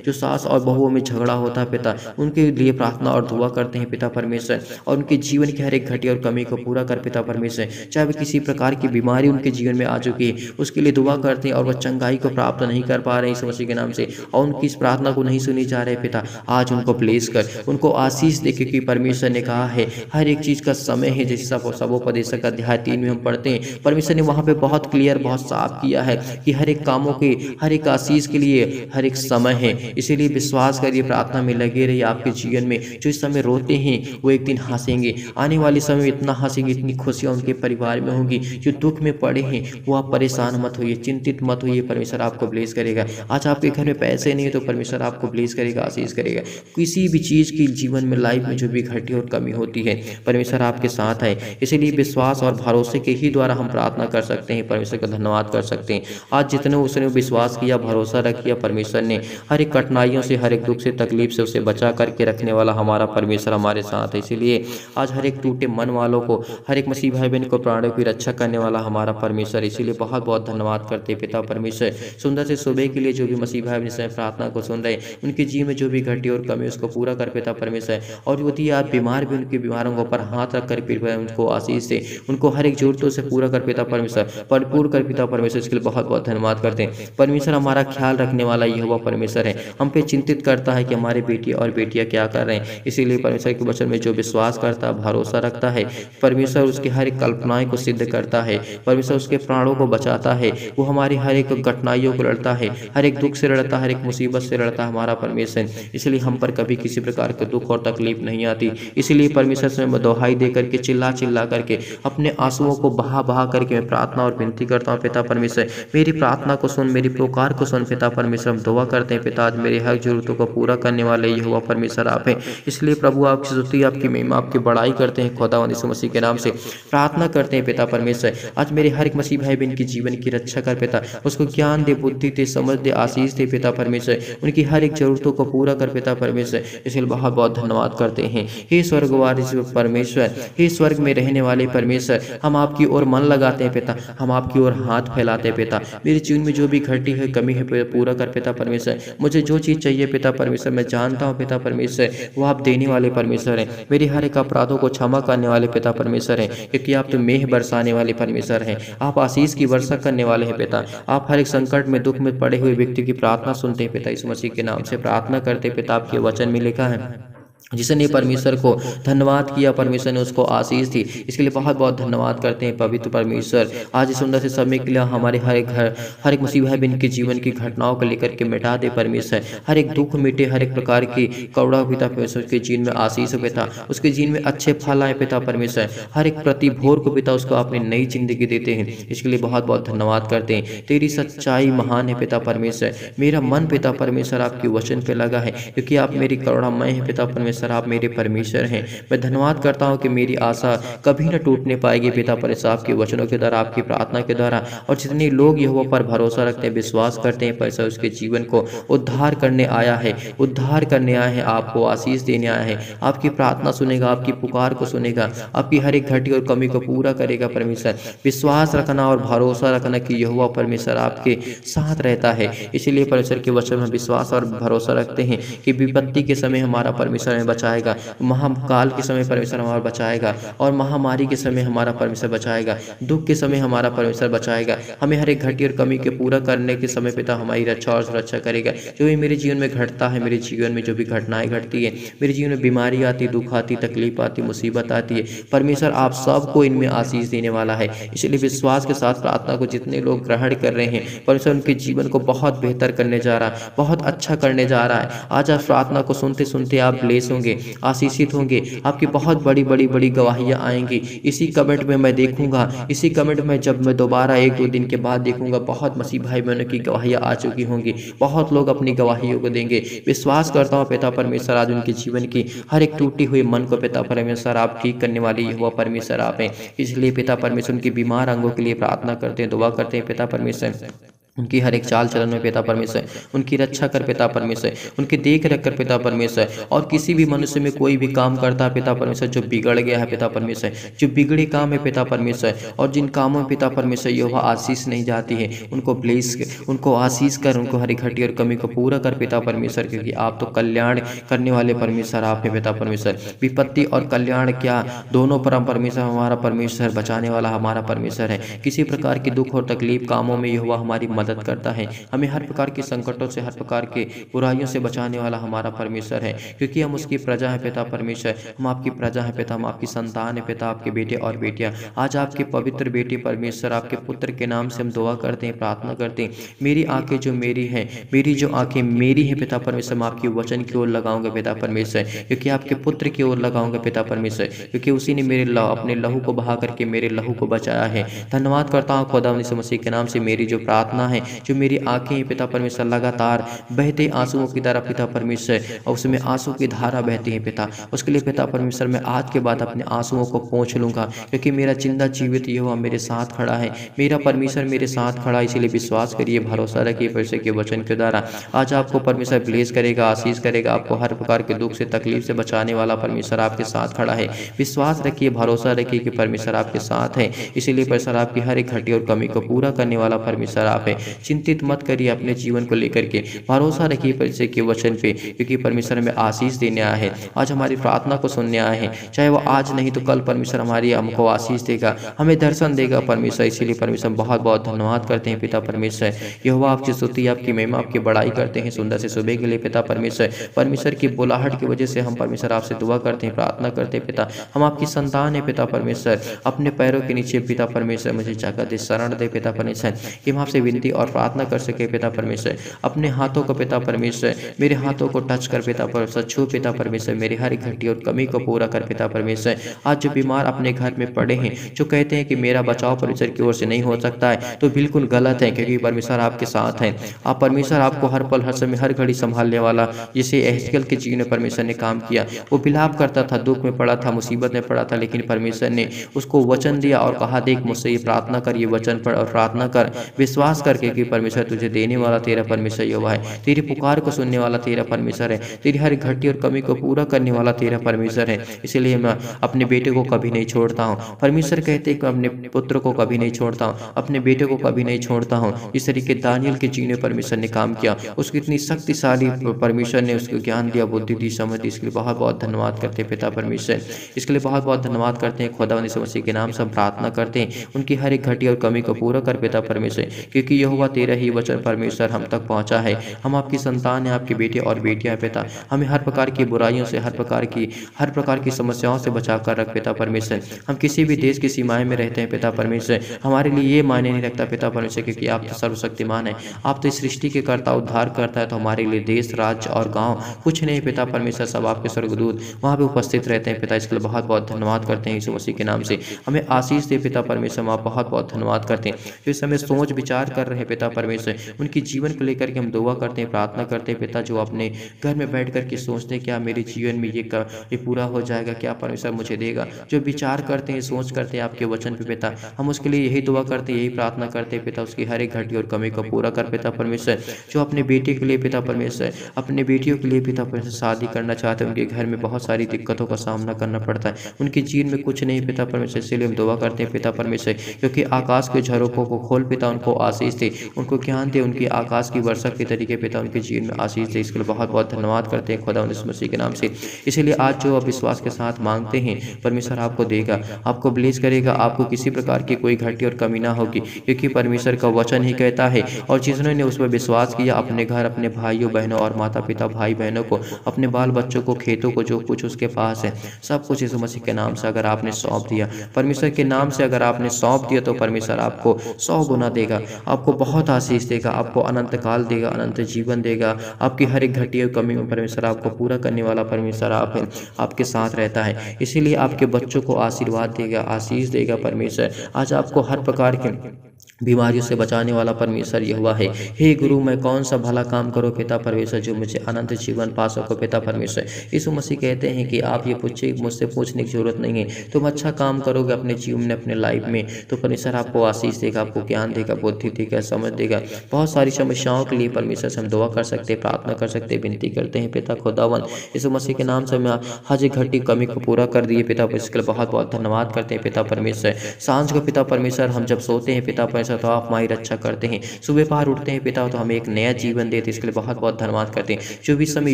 जो सास और बहुओं में झगड़ा होता है पिता, उनके लिए प्रार्थना और दुआ करते हैं पिता परमेश्वर, और उनके जीवन की हर एक घटी और कमी को पूरा कर पिता परमेश्वर। चाहे वे किसी प्रकार की बीमारी उनके जीवन में आ चुकी है उसके लिए दुआ करते हैं और वह चंगाई को प्राप्त नहीं कर पा रहे हैं इस मसीह के नाम से, और उनकी इस प्रार्थना को नहीं सुनी जा रहे पिता, आज उनको ब्लेस कर, उनको आशीष दे, क्योंकि परमेश्वर ने कहा है हर एक चीज़ का समय है। जैसे सबोपदेशक अध्याय 3 में हम पढ़ते हैं, परमेश्वर ने वहाँ पे बहुत क्लियर बहुत साफ किया है कि हर एक कामों के, हर एक आशीष के लिए हर एक समय है। इसीलिए विश्वास करिए, प्रार्थना में लगे रहिए। आपके जीवन में जो इस समय रोते हैं वो एक दिन हंसेंगे, आने वाले समय में इतना हंसेंगे, इतनी खुशियाँ उनके परिवार में होंगी। जो दुख में पड़े हैं वो आप परेशान मत होइए, चिंतित मत होइए, परमेश्वर आपको ब्लेस करेगा। आज आपके घर में पैसे नहीं है तो परमेश्वर आपको ब्लेस करेगा, आशीष करेगा। किसी भी चीज़ की जीवन में, लाइफ में जो भी घटी और कमी होती है परमेश्वर आपके साथ है। इसीलिए विश्वास और भरोसे के ही द्वारा हम प्रार्थना कर सकते हैं, परमेश्वर का धन्यवाद कर सकते हैं। आज जितने उसने विश्वास किया, भरोसा रखिया, परमेश्वर ने हर एक कठिनाइयों से, हर एक दुख से, तकलीफ से उसे बचा करके रखने वाला हमारा परमेश्वर हमारे साथ है। इसीलिए आज हर एक टूटे मन वालों को, हर एक मसीह भाई बहन को प्राणों की रक्षा करने वाला हमारा परमेश्वर, इसीलिए बहुत बहुत धन्यवाद करते पिता परमेश्वर। सुंदर से सुबह के लिए जो भी मसीह भाई बहन प्रार्थना को सुन रहे, उनके जीवन में जो भी घटी और कमी उसको पूरा कर पिता परमेश्वर। और यदि आप बीमार भी, उनके बीमारों के ऊपर हाथ रख कर फिर उनको आशीष से, उनको हर एक जरूरतों से पूरा कर पिता परमेश्वर, भरपूर कर पिता परमेश्वर। इसके लिए बहुत बहुत धन्यवाद करते हैं। परमेश्वर हमारा ख्याल रखने वाला यहोवा परमेश्वर है, हम पे चिंतित करता है कि हमारे बेटी और बेटियां क्या कर रहे हैं। इसीलिए परमेश्वर के वचन में जो विश्वास करता है, भरोसा रखता है, परमेश्वर उसकी हर एक कल्पनाएं को सिद्ध करता है। परमेश्वर उसके प्राणों को बचाता है, वो हमारी हर एक कठिनाइयों को लड़ता है, हर एक दुख से लड़ता है, हर एक मुसीबत से लड़ता है हमारा परमेश्वर। इसलिए हम पर कभी किसी प्रकार के दुख और तकलीफ नहीं आती। इसलिए परमेश्वर से मैं दोहाई दे करके, चिल्ला चिल्ला करके, अपने आंसुओं को बहा बहा करके मैं प्रार्थना और विनती करता हूँ पिता परमेश्वर, मेरी प्रार्थना को सुन, मेरी पुकार को सुन पिता परमेश्वर। हम दुआ करते हैं पिता, आज मेरी हर जरूरतों को पूरा करने वाले यहोवा परमेश्वर आप हैं। इसलिए प्रभु आपकी स्तुति, आपकी महिमा, आपकी बड़ाई करते हैं। खुदावंद यीशु मसीह के नाम से प्रार्थना करते हैं पिता परमेश्वर, आज मेरे हर एक मसीह भाई बहन की जीवन की रक्षा कर पिता, उसको ज्ञान दे, बुद्धि दे, समझ दे, आशीष दे पिता परमेश्वर, उनकी हर एक जरूरतों को पूरा कर पिता परमेश्वर। इसलिए बहुत बहुत धन्यवाद करते हैं। हे स्वर्गवासी परमेश्वर, हे स्वर्ग में रहने वाले परमेश्वर, हम आपकी ओर मन लगाते हैं पिता, हम आपकी ओर हाथ फैलाते हैं पिता। मेरे जीवन में जो भी घटी है, कमी है, पूरा कर पिता परमेश्वर। मुझे जो चीज़ चाहिए पिता परमेश्वर, मैं जानता हूँ पिता परमेश्वर, वो आप देने वाले परमेश्वर हैं। मेरे हर एक अपराधों को क्षमा करने वाले पिता परमेश्वर हैं, क्योंकि आप तो मेह बरसाने वाले परमेश्वर हैं। आप आशीष की वर्षा करने वाले हैं पिता। आप हर एक संकट में, दुख में पड़े हुए व्यक्ति की प्रार्थना सुनते हैं पिता। यीशु मसीह के नाम से प्रार्थना करते पिता, आपके वचन में लिखा है, जिसने परमेश्वर को धन्यवाद किया, परमेश्वर ने उसको आशीष दी। इसके लिए बहुत बहुत धन्यवाद करते हैं पवित्र परमेश्वर। आज इस सुंदर से समय के लिए हमारे हर एक मसीह भाई बहन के जीवन की घटनाओं को लेकर के मिटा दे परमेश्वर। हर एक दुख मिटे, हर एक प्रकार की कौड़ा पिता परमेश्वर के जीवन में आशीष पिता, उसके जीवन में अच्छे फल आए पिता परमेश्वर। हर एक प्रति भोर को पिता उसको अपनी नई जिंदगी देते हैं। इसके लिए बहुत बहुत धन्यवाद करते हैं। तेरी सच्चाई महान है पिता परमेश्वर। मेरा मन पिता परमेश्वर आपके वचन पे लगा है, क्योंकि आप मेरी करुणामय है पिता परमेश्वर। परमेश्वर आप मेरे परमेश्वर हैं। मैं धन्यवाद करता हूँ कि मेरी आशा कभी न टूटने पाएगी पिता परमेश्वर, आपके वचनों के द्वारा, आपकी प्रार्थना के द्वारा। और जितने लोग यहोवा पर भरोसा रखते हैं, विश्वास करते हैं परमेश्वर, उसके जीवन को उद्धार करने आया है, उद्धार करने आए हैं, आपको आशीष देने आया है। आपकी प्रार्थना सुनेगा, आपकी पुकार को सुनेगा, आपकी हर एक घटी और कमी को पूरा करेगा परमेश्वर। विश्वास रखना और भरोसा रखना कि यहोवा परमेश्वर आपके साथ रहता है। इसीलिए परमेश्वर के वचन में विश्वास और भरोसा रखते हैं कि विपत्ति के समय हमारा परमेश्वर हमें बचाएगा, महाकाल के समय परमेश्वर हमारा बचाएगा, और महामारी के समय हमारा परमेश्वर बचाएगा, दुख के समय हमारा परमेश्वर बचाएगा। हमें हर एक घटी और कमी के पूरा करने के समय पिता हमारी रक्षा और सुरक्षा करेगा। जो भी मेरे जीवन में घटता है, मेरे जीवन में जो भी घटनाएं घटती है, मेरे जीवन में बीमारी आती, दुख आती, तकलीफ आती, मुसीबत आती है, परमेश्वर आप सबको इनमें आशीष देने वाला है। इसलिए विश्वास के साथ प्रार्थना को जितने लोग ग्रहण कर रहे हैं, परमेश्वर उनके जीवन को बहुत बेहतर करने जा रहा है, बहुत अच्छा करने जा रहा है। आज आप प्रार्थना को सुनते सुनते आप ब्लेस होंगे, आशीषित होंगे, आपकी बहुत बड़ी बड़ी बड़ी गवाहियाँ आएंगी। इसी कमेंट में मैं देखूंगा, इसी कमेंट में जब मैं दोबारा 1-2 दिन के बाद देखूंगा, बहुत मसीह भाई बहनों की गवाहियाँ आ चुकी होंगी, बहुत लोग अपनी गवाहियों को देंगे। विश्वास करता हूँ पिता परमेश्वर आज उनके जीवन की हर एक टूटी हुई मन को पिता परमेश्वर आप ठीक करने वाली हुआ परमेश्वर आप हैं। इसलिए पिता परमेश्वर उनके बीमार अंगों के लिए प्रार्थना करते हैं, दुआ करते हैं पिता परमेश्वर। उनकी हर एक चाल चलन में पिता परमेश्वर उनकी रक्षा कर पिता परमेश्वर, उनकी देख रेख कर पिता परमेश्वर। और किसी भी मनुष्य में कोई भी काम करता है पिता परमेश्वर जो बिगड़ गया है पिता परमेश्वर, जो बिगड़े काम है पिता परमेश्वर, और जिन कामों में पिता परमेश्वर यहोवा आशीष नहीं जाती है, उनको ब्लेस, उनको आशीष कर, उनको हर एक घटी और कमी को पूरा कर पिता परमेश्वर, क्योंकि आप तो कल्याण करने वाले परमेश्वर आप है पिता परमेश्वर। विपत्ति और कल्याण क्या दोनों परम परमेश्वर हमारा परमेश्वर, बचाने वाला हमारा परमेश्वर है। किसी प्रकार की दुख और तकलीफ कामों में यहोवा हमारी मदद करता है, हमें हर प्रकार के संकटों से, हर प्रकार के बुराइयों से बचाने वाला हमारा परमेश्वर है, क्योंकि हम उसकी प्रजा है पिता परमेश्वर। हम आपकी प्रजा है पिता, हम आपकी संतान है पिता, आपके बेटे और बेटियां। आज आपके पवित्र बेटे परमेश्वर, आपके पुत्र के नाम से हम दुआ करते हैं, प्रार्थना करते हैं। मेरी आंखें जो मेरी हैं, मेरी जो आंखें मेरी हैं पिता परमेश्वर, मैं आपके वचन की ओर लगाऊंगा पिता परमेश्वर, क्योंकि आपके पुत्र की ओर लगाऊंगा पिता परमेश्वर, क्योंकि उसी ने मेरे अपने लहू को बहा करके मेरे लहू को बचाया है। धन्यवाद करता हूँ खुदा यीशु मसीह के नाम से। मेरी जो प्रार्थना है, जो मेरी आंखें पिता परमेश्वर लगातार बहते आंसुओं की तरह पिता परमेश्वर, और उसमें आंसू की धारा बहती है पिता, उसके लिए पिता परमेश्वर मैं आज के बाद अपने आंसुओं को पोंछ लूंगा, क्योंकि मेरा जिंदा जीवित यहोवा मेरे साथ खड़ा है, मेरा परमेश्वर मेरे साथ खड़ा है। इसीलिए विश्वास करिए, भरोसा रखिए परमेश्वर के वचन के द्वारा। आज आपको परमेश्वर ब्लेस करेगा, आशीष करेगा, आपको हर प्रकार के दुख से, तकलीफ से बचाने वाला परमेश्वर आपके साथ खड़ा है। विश्वास रखिए, भरोसा रखिए कि परमेश्वर आपके साथ है। इसीलिए परमेश्वर आपकी हर एक घटी और कमी को पूरा करने वाला परमेश्वर आप है। चिंतित मत करिए अपने जीवन को लेकर के, भरोसा रखिए परमेश्वर के वचन पे, क्योंकि परमेश्वर हमें आशीष देने आया है, आज हमारी प्रार्थना को सुनने आए हैं। चाहे वो आज नहीं तो कल परमेश्वर हमारी हमको आशीष देगा, हमें दर्शन देगा परमेश्वर। इसीलिए परमेश्वर बहुत बहुत धन्यवाद करते हैं पिता परमेश्वर। यहोवा आपकी स्तुति, आपकी महिमा, आपकी बड़ाई करते हैं सुंदर से सुबह के लिए पिता परमेश्वर। परमेश्वर की बुलाहट की वजह से हम परमेश्वर आपसे दुआ करते हैं, प्रार्थना करते हैं पिता। हम आपकी संतान है पिता परमेश्वर, अपने पैरों के नीचे पिता परमेश्वर मुझे जगह दे, शरण दे पिता परमेश्वर, कि हम आपसे विनती और प्रार्थना कर सके पिता परमेश्वर। अपने हाथों को पिता परमेश्वर, मेरे हाथों को टच कर पिता परमेश्वर, छू पिता परमेश्वर, मेरी हर घटी और कमी को पूरा कर पिता परमेश्वर। आज जो बीमार अपने घर में पड़े हैं, जो कहते हैं कि मेरा बचाव परमेश्वर की ओर से नहीं हो सकता है, तो बिल्कुल गलत है, क्योंकि परमेश्वर आपके साथ है। आप परमेश्वर आपको हर पल, हर समय, हर घड़ी संभालने वाला, जिसे एहजकेल के जीवन में परमेश्वर ने काम किया। वो बिलाप करता था, दुख में पड़ा था, मुसीबत में पड़ा था, लेकिन परमेश्वर ने उसको वचन दिया और कहा, देख मुझसे ये प्रार्थना कर, ये वचन पढ़ और प्रार्थना कर, विश्वास करके कि परमेश्वर तुझे देने वाला तेरा परमेश्वर यहोवा है, तेरी पुकार को सुनने वाला तेरा परमेश्वर है, तेरी हर घटी और कमी को पूरा करने वाला तेरा परमेश्वर है। इसलिए मैं अपने बेटे को कभी नहीं छोड़ता हूँ। परमेश्वर कहते हैं कि अपने पुत्र को कभी नहीं छोड़ता हूँ, अपने बेटे को कभी नहीं छोड़ता हूँ। इस तरीके दानियल के जीवन में परमेश्वर ने काम किया, उसको इतनी शक्तिशाली परमेश्वर ने उसको ज्ञान दिया, बुद्धि दी, समझ दी। इसके लिए बहुत बहुत धन्यवाद करते हैं पिता परमेश्वर। इसके लिए बहुत बहुत धन्यवाद करते हैं खुदा यीशु मसीह के नाम से हम प्रार्थना करते हैं, उनकी हर एक घटी और कमी को पूरा कर पिता परमेश्वर, क्योंकि यहोवा तेरा ही वचन परमेश्वर हम तक पहुंचा है। हम आपकी संतान हैं, आपके बेटे और बेटियां हैं पिता। हमें हर प्रकार की बुराइयों से, हर प्रकार की समस्याओं से बचा कर रख पिता परमेश्वर। हम किसी भी देश की सीमाएं में रहते हैं पिता परमेश्वर, हमारे लिए ये मायने नहीं रखता पिता परमेश्वर, क्योंकि आप तो सर्वशक्तिमान है, आप तो इस सृष्टि के कर्ता, उद्धार करता है। तो हमारे लिए देश, राज्य और गाँव कुछ नहीं पिता परमेश्वर, सब आपके स्वर्गदूत वहाँ पे उपस्थित रहते हैं पिता। इसके लिए बहुत बहुत धन्यवाद करते हैं यीशु मसीह के नाम से। हमें आशीष दे पिता परमेश्वर, आप बहुत बहुत धन्यवाद करते हैं। इस समय सोच विचार कर रहे हैं पिता परमेश्वर। उनके जीवन को लेकर के हम दुआ करते हैं, प्रार्थना करते हैं पिता, जो अपने घर में बैठ कर के सोचते हैं क्या मेरे जीवन में ये पूरा हो जाएगा, क्या परमेश्वर मुझे देगा। जो विचार करते हैं, सोच करते हैं आपके वचन पे पिता, हम उसके लिए यही दुआ करते हैं, यही प्रार्थना करते हैं पिता, उसकी हर एक घटी और कमी को पूरा कर पिता परमेश्वर। जो अपने बेटे के लिए पिता परमेश्वर, अपने बेटियों के लिए पिता परमेश्वर शादी करना चाहते हैं, उनके घर में बहुत सारी दिक्कतों का सामना करना पड़ता है, उनके जीवन में कुछ नहीं पिता परमेश्वर। इसलिए हम दुआ करते हैं पिता परमेश्वर, क्योंकि आकाश के झरोखों को खोल पिता, उनको आशीष दे, उनको ज्ञान दे, उनकी आकाश की वर्षा के तरीके पिता उनके जीवन में आशीष दे। इसके लिए बहुत बहुत धन्यवाद करते हैं खुदा यीशु मसीह के नाम से। इसीलिए आज जो आप विश्वास के साथ मांगते हैं परमेश्वर आपको देगा, आपको ब्लेस करेगा, आपको किसी प्रकार की कोई घटी और कमी ना होगी, क्योंकि परमेश्वर का वचन ही कहता है, और जिन्होंने उस पर विश्वास किया अपने घर, अपने भाइयों बहनों और माता पिता भाई बहनों को, अपने बाल बच्चों को, खेतों को, जो कुछ उसके पास है, सब कुछ यीशु मसीह के नाम से अगर आपने सौंप दिया, परमेश्वर के नाम से अगर आपने सौंप दिया, तो परमेश्वर आपको 100 गुना देगा, आपको बहुत आशीष देगा, आपको अनंत काल देगा, अनंत जीवन देगा। आपकी हर एक घटी और कमी में परमेश्वर आपको पूरा करने वाला परमेश्वर आप है, आपके साथ रहता है। इसीलिए आपके बच्चों को आशीर्वाद देगा, आशीष देगा परमेश्वर। आज आपको हर प्रकार के बीमारियों से बचाने वाला परमेश्वर यहोवा है। हे गुरु, मैं कौन सा भला काम करो पिता परमेश्वर, जो मुझे अनंत जीवन पा सको पिता परमेश्वर। यीशु मसीह कहते हैं कि आप ये मुझसे पूछने की जरूरत नहीं है, तुम अच्छा काम करोगे अपने जीवन में, अपने लाइफ में, तो परमेश्वर आपको आशीष देगा, आपको ज्ञान देगा, बुद्धि देगा, समझ देगा। बहुत सारी समस्याओं के लिए परमेश्वर से हम दुआ कर सकते हैं, प्रार्थना कर सकते हैं, विनती करते हैं पिता खुदावन यीशु मसीह के नाम से। मैं हर एक घटी कमी को पूरा कर दिए पिता, इसके लिए बहुत बहुत धन्यवाद करते हैं पिता परमेश्वर। सांझ को पिता परमेश्वर हम जब सोते हैं पिता परमेश्वर, तो आप हमारी रक्षा करते हैं, सुबह पहर उठते हैं पिता तो हमें एक नया जीवन देते, इसके लिए बहुत बहुत धन्यवाद करते हैं। जो भी समय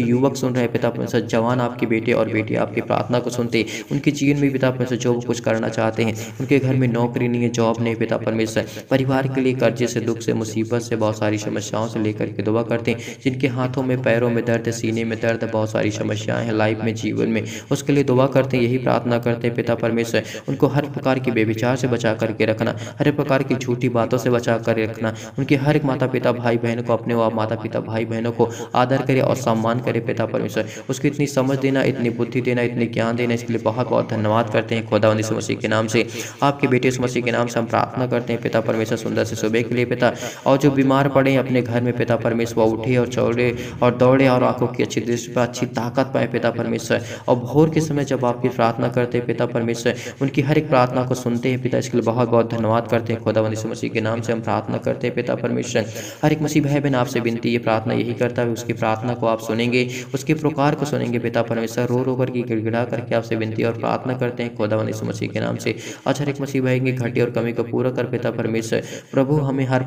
युवक सुन रहे हैं पिता परमेश्वर, जवान आपके बेटे और बेटी आपकी प्रार्थना को सुनते, उनके जीवन में पिता परमेश्वर जो कुछ करना चाहते हैं, उनके घर में नौकरी नहीं है, जॉब नहीं पिता परमेश्वर, परिवार के लिए कर्जे से, दुख से, मुसीबत से, बहुत सारी समस्याओं से लेकर के दुआ करते हैं। जिनके हाथों में, पैरों में दर्द, सीने में दर्द, बहुत सारी समस्याएं हैं लाइफ में, जीवन में, उसके लिए दुआ करते हैं, यही प्रार्थना करते हैं पिता परमेश्वर। उनको हर प्रकार के बेविचार से बचा करके रखना, हर प्रकार की झूठी बातों से बचा कर रखना, उनके हर एक माता पिता भाई बहनों को, अपने माता पिता भाई बहनों को आदर करे और सम्मान करे पिता परमेश्वर। उसको इतनी समझ देना, इतनी बुद्धि देना, इतने ज्ञान देना, इसके लिए बहुत बहुत धन्यवाद करते हैं खुदावंद यीशु मसीह के नाम से। आपके बेटे यीशु मसीह के नाम से हम प्रार्थना करते हैं पिता परमेश्वर, सुंदर से सुबह के लिए पिता। और जो बीमार पड़े अपने घर में पिता परमेश्वर, वो उठे और चौड़े और दौड़े और आंखों की अच्छी दृष्टि पर अच्छी ताकत पाए पिता परमेश्वर। और भोर के समय जब आपकी प्रार्थना करते हैं पिता परमेश्वर, उनकी हर एक प्रार्थना को सुनते हैं पिता, इसके लिए बहुत बहुत धन्यवाद करते हैं खुदावंद यीशु मसीह के नाम से हम प्रार्थना करते हैं पिता परमेश्वर। हर एक मसीह भाई बहन आपसे विनती, ये प्रार्थना यही करता है, उसकी प्रार्थना को आप सुनेंगे, उसके पुकार को सुनेंगे पिता परमेश्वर। रो रो करके, गिड़गिड़ा करके आपसे विनती और प्रार्थना करते हैं खुदावंद यीशु मसीह के नाम से। आज हर एक मसीह भाई की घटी और कमी को पूरा कर पिता परमेश्वर। प्रभु हमें हर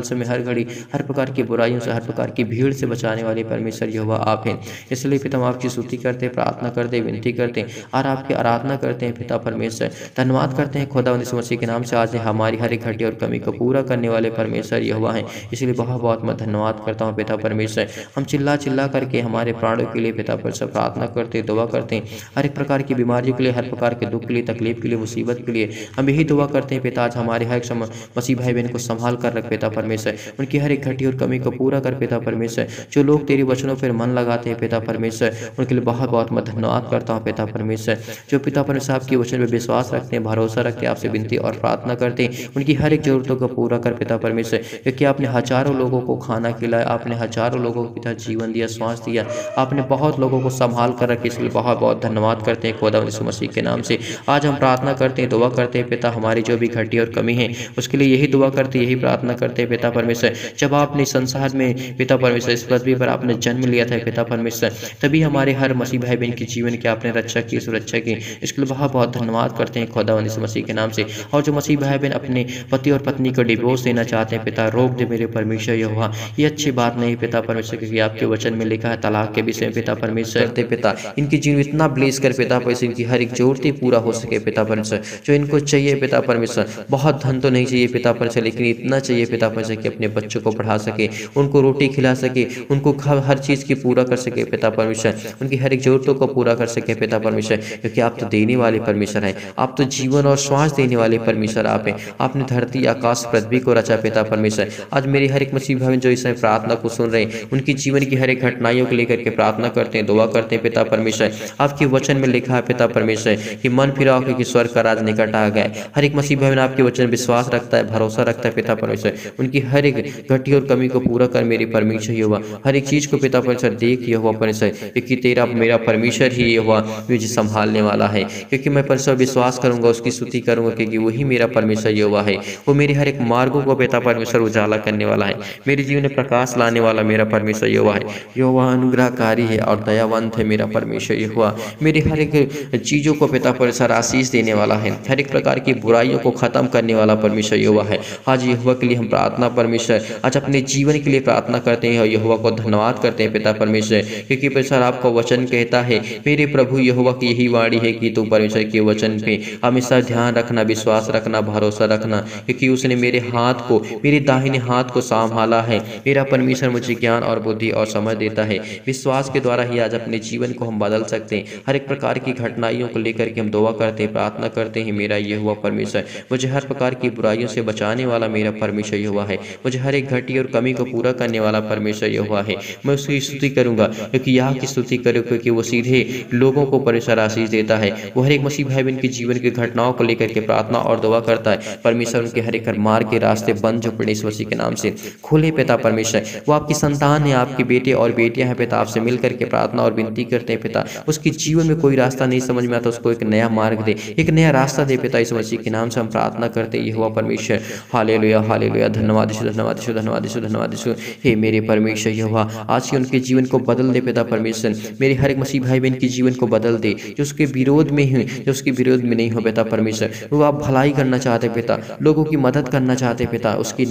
समय, हर घड़ी, हर प्रकार की बुराइयों से, हर प्रकार की भीड़ से बचाने वाले परमेश्वर यहोवा आप हैं। इसलिए पिता हम आपकी स्तुति करते हैं, प्रार्थना करते हैं, विनती करते हैं और आपकी आराधना करते हैं पिता परमेश्वर। धन्यवाद करते हैं खुदावंद यीशु मसीह के नाम से, आज हमारी हर एक घटी और कमी को पूरा करने वाले परमेश्वर यहोवा हैं। इसलिए बहुत बहुत मैं धन्यवाद करता हूँ पिता परमेश्वर। हम चिल्ला चिल्ला करके हमारे प्राणों के लिए पिता परमेश्वर प्रार्थना करते, दुआ करते हैं, हर एक प्रकार की बीमारियों के लिए, हर प्रकार के दुख के लिए, तकलीफ के लिए, मुसीबत के लिए हम यही दुआ करते हैं पिता। आज हमारे हर एक मसीह भाई बहन को संभाल कर रख पिता परमेश्वर, उनकी हर एक घटी और कमी को पूरा कर पिता परमेश्वर। जो लोग तेरे वचनों पर मन लगाते हैं पिता परमेश्वर, उनके लिए बहुत बहुत मैं धन्यवाद करता हूँ पिता परमेश्वर। जो पिता परमेश्वर आपके वचन पर विश्वास रखते हैं, भरोसा रखते हैं, आपसे विनती और प्रार्थना करते हैं, उनकी हर एक जरूरतों को पूरा कर पिता परमेश्वर। क्योंकि आपने हजारों लोगों को खाना खिलाया, आपने हजारों लोगों को पिता जीवन दिया, श्वास दिया, आपने बहुत लोगों को संभाल कर रखे, इसलिए बहुत बहुत धन्यवाद करते हैं खुदावंद यीशु मसीह के नाम से। आज हम प्रार्थना करते हैं, दुआ करते हैं पिता, हमारी जो भी घटी और कमी है उसके लिए यही दुआ करते, यही प्रार्थना करते हैं पिता परमेश्वर। जब आपने संसार में पिता परमेश्वर इस पृथ्वी पर आपने जन्म लिया था पिता परमेश्वर, तभी हमारे हर मसीह भाई बहन के जीवन की आपने रक्षा की, सुरक्षा की, इसके लिए बहुत बहुत धन्यवाद करते हैं खुदावंद यीशु मसीह के नाम से। और जो मसीह भाई बहन अपने पति और पत्नी को डिवोर्स देना चाहते हैं पिता, रोक दे मेरे परमेश्वर यहोवा, ये अच्छी बात नहीं पिता परमेश्वर, क्योंकि आपके वचन में लिखा है तलाक के विषय में पिता परमेश्वर करते पिता, इनकी जीवन इतना ब्लेस कर पिता परमेश्वर, इनकी हर एक जरूरत पूरा हो सके पिता परमेश्वर। जो इनको चाहिए पिता परमेश्वर, बहुत धन तो नहीं चाहिए पिता परमेश्वर, लेकिन इतना चाहिए पिता परमेश्वर कि अपने बच्चों को पढ़ा सके, उनको रोटी खिला सके, उनको हर चीज़ की पूरा कर सके पिता परमेश्वर, उनकी हर एक जरूरतों को पूरा कर सके पिता परमेश्वर। क्योंकि आप तो देने वाले परमेश्वर हैं, आप तो जीवन और श्वास देने वाले परमेश्वर आप हैं। आपने धरती आकाश पृथ्वी को रचा पिता परमेश्वर। आज मेरी हर एक मसीह भाई जो इस समय प्रार्थना को सुन रहे हैं, उनकी जीवन की हर एक घटनाओं को लेकर के प्रार्थना करते हैं, दुआ करते हैं पिता परमेश्वर। आपके वचन में लिखा है पिता परमेश्वर कि मन फिराओ क्योंकि स्वर्ग का राज निकट आ गया है। हर एक मसीह भाई आपके वचन विश्वास रखता है, भरोसा रखता है पिता परमेश्वर। उनकी हर एक घटी और कमी को पूरा कर मेरी परमेश्वर ही हुआ। हर एक चीज को पिता परमेश्वर देख हुआ परमेश्वर, क्योंकि तेरा मेरा परमेश्वर ही हुआ मुझे संभालने वाला है। क्योंकि मैं परमेश्वर विश्वास करूंगा, उसकी स्तुति करूंगा, क्योंकि वही मेरा परमेश्वर यहोवा है। वो मेरे हर एक मार्गों को पिता परमेश्वर उजाला करने वाला है, मेरे जीवन में प्रकाश लाने वाला मेरा परमेश्वर यहोवा है। यहोवा अनुग्रहकारी है और दयावंत है मेरा परमेश्वर यहोवा। मेरी हर एक चीजों को पिता परमेश्वर आशीष देने वाला है, हर एक प्रकार की बुराइयों को खत्म करने वाला परमेश्वर यहोवा है। आज यहोवा के लिए हम प्रार्थना परमेश्वर आज अपने जीवन के लिए प्रार्थना करते हैं और यहोवा को धन्यवाद करते हैं पिता परमेश्वर, क्योंकि परमेश्वर आपका वचन कहता है मेरे प्रभु यहोवा की यही वाणी है कि तू परमेश्वर के वचन पे हमेशा ध्यान रखना, विश्वास रखना, भरोसा रखना, क्योंकि उसने मेरे हाथ को, मेरे दाहिने हाथ को संभाला है। मेरा परमेश्वर मुझे ज्ञान और बुद्धि और समझ देता है। विश्वास के द्वारा ही आज अपने जीवन को हम बदल सकते हैं। हर एक प्रकार की घटनाओं को लेकर के हम दुआ करते हैं, प्रार्थना करते हैं। मेरा यहोवा परमेश्वर मुझे हर प्रकार की बुराइयों से बचाने वाला मेरा परमेश्वर यहोवा है। मुझे हर एक घटी और कमी को पूरा करने वाला परमेश्वर यहोवा है। मैं उसकी स्तुति करूंगा, क्योंकि यहाँ की स्तुति करो, क्योंकि वो सीधे लोगों को परमेश्वर आशीष देता है। वो हर एक मसीह भाई बहन के जीवन की घटनाओं को लेकर के प्रार्थना और दुआ करता है। परमेश्वर उनके हर एक मार्ग के रास्ते बंद जो पड़े मसीह के नाम से खोले पिता परमेश्वर। वो आपकी संतान है, आपके बेटे और बेटियां हैं पिता, आपसे मिल करके प्रार्थना और विनती करते हैं पिता। उसके जीवन में कोई रास्ता नहीं समझ में आता, उसको एक नया मार्ग दे, एक नया रास्ता दे पिता। इस मसीह के नाम से हम प्रार्थना करते हैं यहोवा परमेश्वर। Hallelujah hallelujah. धन्यवाद यीशु, धन्यवाद यीशु, धन्यवाद यीशु, धन्यवाद यीशु। हे मेरे परमेश्वर यहोवा, आज के उनके जीवन को बदल दे पिता परमेश्वर। मेरे हर एक मसीह भाई बहन के जीवन को बदल दे, जो उसके विरोध में है, जो उसके विरोध में नहीं हो पिता परमेश्वर। वो आप भलाई करना चाहते पिता, लोगों की मदद करना चाहते पिता, उसके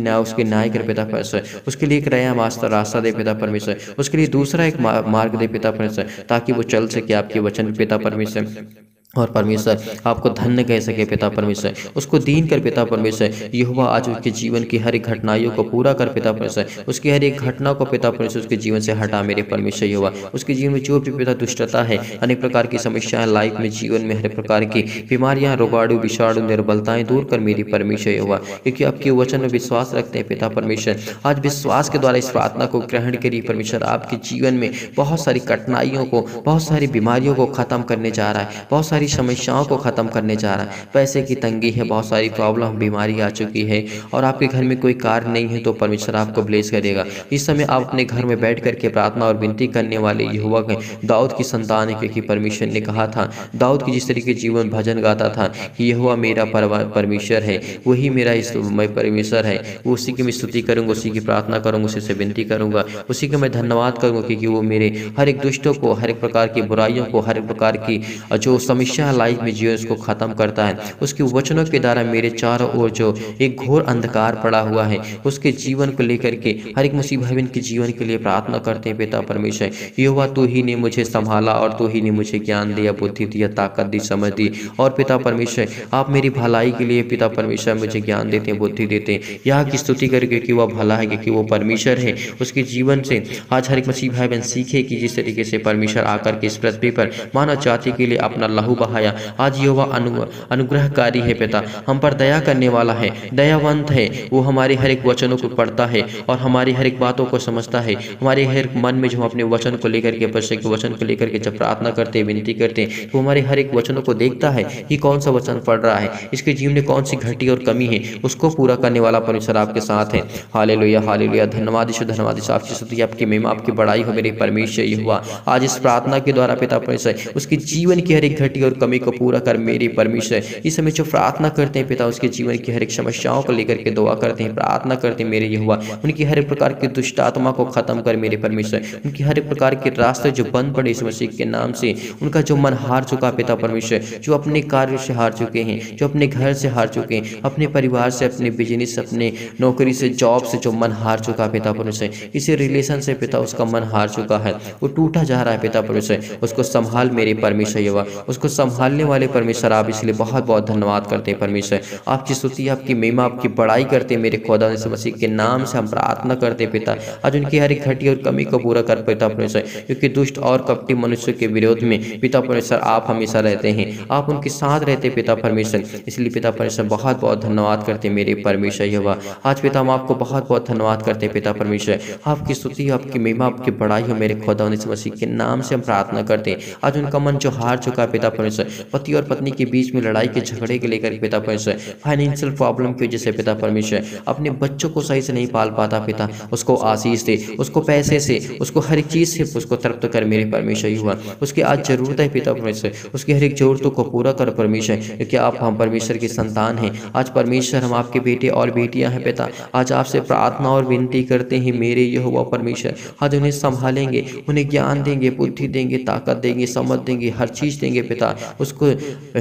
न्याय कर पिता परमेश्वर। उसके लिए एक नया रास्ता दे पिता परमेश्वर, उसके लिए दूसरा एक मार्ग दे पिता परमेश्वर, ताकि वो चल सके आपके वचन पिता परमेश्वर। और परमेश्वर आपको धन्य कह सके पिता परमेश्वर, उसको दीन कर पिता परमेश्वर। यहोवा आज उसके जीवन की हर एक घटनाओं को पूरा कर पिता परमेश्वर, उसकी हर एक घटना को पिता परमेश्वर उसके जीवन से हटा मेरे परमेश्वर यहोवा। उसके जीवन में जो भी पिता दुष्टता है, अनेक प्रकार की समस्याएं लाइफ में, जीवन में हर प्रकार की बीमारियां, रोगाणु, विषाणु, निर्बलताएं दूर कर मेरी परमेश्वर यहोवा, क्योंकि आपके वचन में विश्वास रखते हैं पिता परमेश्वर। आज विश्वास के द्वारा इस प्रार्थना को ग्रहण करिए परमेश्वर। आपके जीवन में बहुत सारी कठिनाइयों को, बहुत सारी बीमारियों को खत्म करने जा रहा है, बहुत सारी समस्याओं को खत्म करने जा रहा है। पैसे की तंगी है, बहुत सारी प्रॉब्लम, बीमारी आ चुकी है और आपके घर में कोई कार्य नहीं है, तो परमेश्वर आपको ब्लेस करेगा। इस समय आप अपने घर में बैठ करके प्रार्थना और विनती करने वाले यहोवा के दाऊद की संतान है, क्योंकि परमेश्वर ने कहा था, दाऊद की जिस तरीके जीवन भजन गाता था कि यहोवा मेरा परमेश्वर है, वही मेरा मैं परमेश्वर है, वो उसी की मैं स्तुति करूंगा, उसी की प्रार्थना करूंगा, उसी से विनती करूंगा, उसी का मैं धन्यवाद करूंगा, क्योंकि वो मेरे हर एक दुष्टों को, हर एक प्रकार की बुराइयों को, हर एक प्रकार की जो समस्या लाइफ में जीवन उसको खत्म करता है। उसके वचनों के द्वारा मेरे चारों ओर जो एक घोर अंधकार पड़ा हुआ है, उसके जीवन को लेकर के हर एक मसीह भाई बहन के जीवन के लिए प्रार्थना करते हैं पिता परमेश्वर। यहोवा तू ही ने मुझे संभाला और तू ही ने मुझे ज्ञान दिया, बुद्धि दिया, ताकत दी, समझ दी। और पिता परमेश्वर आप मेरी भलाई के लिए पिता परमेश्वर मुझे ज्ञान देते हैं, बुद्धि देते हैं। यहाँ की स्तुति करके कि वह भला है, क्योंकि वो परमेश्वर है। उसके जीवन से आज हर एक मसीह भाई बहन सीखे कि जिस तरीके से परमेश्वर आकर के इस पृथ्वी पर मानव जाति के लिए अपना लहू बहाया। आज यहोवा अनुग्रहकारी है पिता, हम पर दया करने वाला है, दयावंत है। वो हमारे हर एक वचनों को पढ़ता है और हमारी हर एक बातों को समझता है। हमारे हर एक मन में जो हम अपने वचन को लेकर के, परमेश्वर के वचन को लेकर के जब प्रार्थना करते हैं, विनती करते हैं, तो हमारे हर एक वचनों को देखता है कि कौन सा वचन पढ़ रहा है, इसके जीवन में कौन सी घटी और कमी है, उसको पूरा करने वाला परमेश्वर आपके साथ है। Hallelujah hallelujah. धन्यवाद यीशु, धन्यवाद यीशु। आपकी स्तुति, आपकी महिमा, आपकी बड़ाई हो मेरे परमेश्वर यहोवा। आज इस प्रार्थना के द्वारा पिता परमेश्वर उसके जीवन की हर एक घटी और कमी को पूरा कर मेरे परमेश्वर। इस समय जो प्रार्थना करते हैं पिता, उसके जीवन की हर एक समस्याओं को लेकर के दुआ करते हैं, प्रार्थना करते हैं मेरे यहोवा। उनकी हर एक प्रकार की दुष्ट आत्मा को खत्म कर मेरे परमेश्वर। उनकी हर एक प्रकार के रास्ते जो बंद पड़े इस मसीह के नाम से, उनका जो मन हार चुका पिता परमेश्वर, जो अपने कार्य से हार चुके हैं, जो अपने घर से हार चुके हैं, अपने परिवार से, अपने बिजनेस से, अपने नौकरी से, जॉब से जो मन हार चुका पिता परमेश्वर, किसी रिलेशन से पिता उसका मन हार चुका है, वो टूटा जा रहा है पिता परमेश्वर। उसको संभाल मेरे परमेश्वर यहोवा, उसको संभालने वाले परमेश्वर आप, इसलिए बहुत बहुत धन्यवाद करते हैं परमेश्वर। आपकी स्तुति, आपकी महिमा, आपकी बड़ाई करते हैं मेरे खुदा यीशु मसीह के नाम से हम प्रार्थना करते हैं पिता। आज उनकी हर एक घटी और कमी को पूरा कर पिता परमेश्वर, क्योंकि दुष्ट और कपटी मनुष्य के विरोध में पिता परमेश्वर आप हमेशा रहते हैं, आप उनके साथ रहते पिता परमेश्वर। इसलिए पिता परमेश्वर बहुत बहुत धन्यवाद करते मेरे परमेश्वर यहोवा। आज पिता हम आपको बहुत बहुत धन्यवाद करते पिता परमेश्वर। आपकी स्तुति, आपकी महिमा, आपकी बड़ाई हो मेरे खुदा यीशु मसीह के नाम से हम प्रार्थना करते हैं। आज उनका मन जो हार चुका है पिता परमेश्वर, पति और पत्नी के बीच में लड़ाई के झगड़े के लेकर पिता परमेश्वर, फाइनेंशियल प्रॉब्लम की वजह से पिता परमेश्वर अपने बच्चों को सही से नहीं पाल पाता पिता, उसको आशीष दे, उसको पैसे से, उसको हर एक चीज से उसको तृप्त कर मेरे परमेश्वर हुआ। उसकी आज जरूरत है पिता परमेश्वर, उसकी हर एक जरूरतों को पूरा कर परमेश्वर, क्योंकि आप हम परमेश्वर की संतान हैं। आज परमेश्वर हम आपके बेटे और बेटियां हैं पिता। आज आपसे प्रार्थना और विनती करते हैं मेरे यहोवा परमेश्वर। आज उन्हें संभालेंगे, उन्हें ज्ञान देंगे, बुद्धि देंगे, ताकत देंगे, समझ देंगे, हर चीज देंगे पिता। उसको